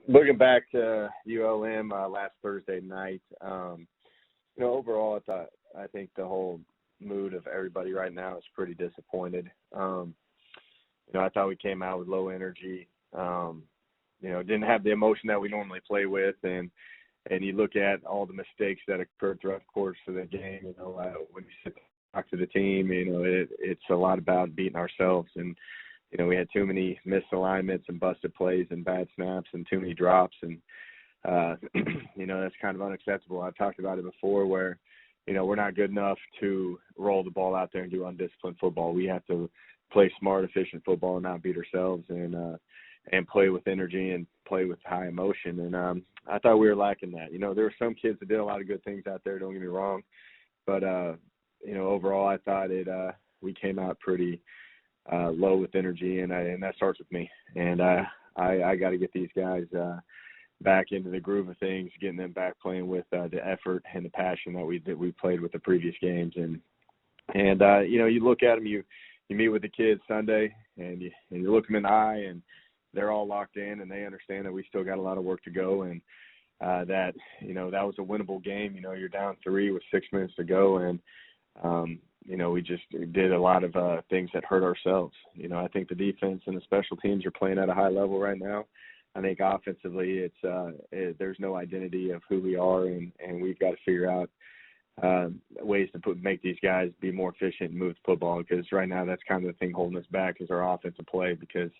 Looking back to ULM last Thursday night, overall, I think the whole mood of everybody right now is pretty disappointed. I thought we came out with low energy. Didn't have the emotion that we normally play with, and you look at all the mistakes that occurred throughout the course of the game. When you sit talk to the team, it's a lot about beating ourselves, and we had too many misalignments and busted plays and bad snaps and too many drops, and that's kind of unacceptable. I've talked about it before where we're not good enough to roll the ball out there and do undisciplined football. We have to play smart, efficient football and not beat ourselves, and play with energy and play with high emotion. And I thought we were lacking that. There were some kids that did a lot of good things out there, don't get me wrong. But, overall I thought we came out pretty low with energy, and that starts with me. And I got to get these guys back into the groove of things, getting them back playing with the effort and the passion that we played with the previous games. And you look at them, you meet with the kids Sunday, and you look them in the eye, and they're all locked in, and they understand that we still got a lot of work to go, and that was a winnable game. You're down 3 with 6 minutes to go, and we just did a lot of things that hurt ourselves. I think the defense and the special teams are playing at a high level right now. I think offensively, there's no identity of who we are, and we've got to figure out ways to make these guys be more efficient and move the football, because right now that's kind of the thing holding us back is our offensive play, because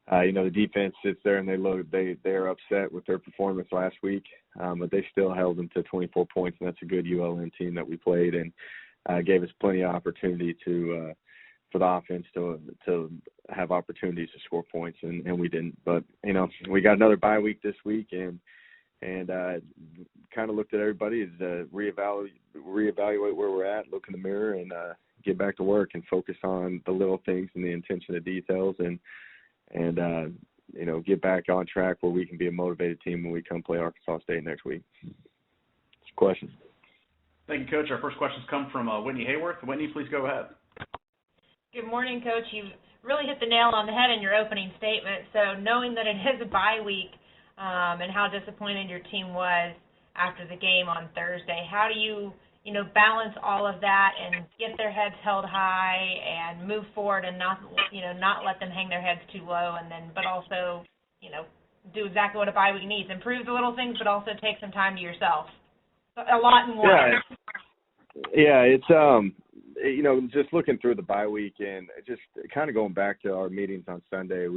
the defense sits there and they're upset with their performance last week, but they still held them to 24 points, and that's a good ULM team that we played, and gave us plenty of opportunity for the offense to have opportunities to score points, and we didn't. But we got another bye week this week, and kind of looked at everybody as reevaluate where we're at, look in the mirror, and get back to work and focus on the little things and the attention to details, and get back on track where we can be a motivated team when we come play Arkansas State next week. Questions? Thank you, Coach. Our first questions come from Whitney Hayworth. Whitney, please go ahead. Good morning, Coach. You really hit the nail on the head in your opening statement. So knowing that it is a bye week and how disappointed your team was after the game on Thursday, how do you balance all of that and get their heads held high and move forward and not let them hang their heads too low, but also, do exactly what a bye week needs, improve the little things, but also take some time to yourself. A lot in one. Yeah, it's just looking through the bye week and just kind of going back to our meetings on Sunday,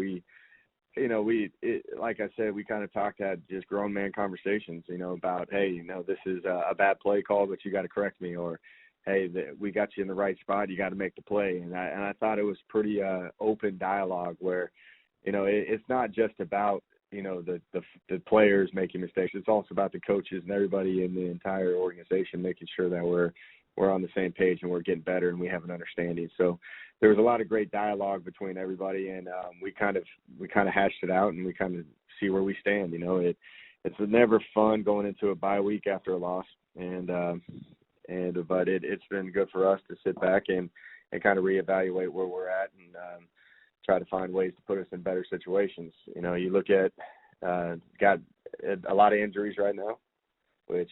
like I said, we kind of had just grown man conversations, about, hey, this is a bad play call, but you got to correct me, or, hey, we got you in the right spot, you got to make the play. And I thought it was pretty open dialogue where, it's not just about, the players making mistakes. It's also about the coaches and everybody in the entire organization making sure that we're on the same page and we're getting better and we have an understanding. So there was a lot of great dialogue between everybody, and we kind of hashed it out, and we kind of see where we stand. It's never fun going into a bye week after a loss, but it's been good for us to sit back and kind of reevaluate where we're at and try to find ways to put us in better situations. You look at got a lot of injuries right now, which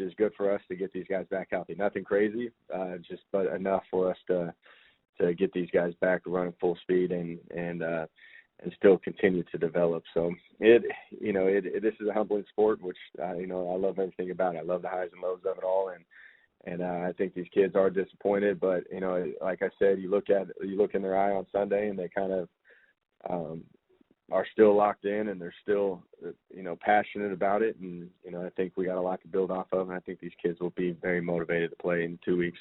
is good for us to get these guys back healthy. Nothing crazy, but enough for us to get these guys back running full speed and still continue to develop. So this is a humbling sport, which I love everything about it. I love the highs and lows of it all, and I think these kids are disappointed. But like I said, you look in their eye on Sunday, and they kind of are still locked in, and they're still passionate about it. And I think we got a lot to build off of, and I think these kids will be very motivated to play in 2 weeks.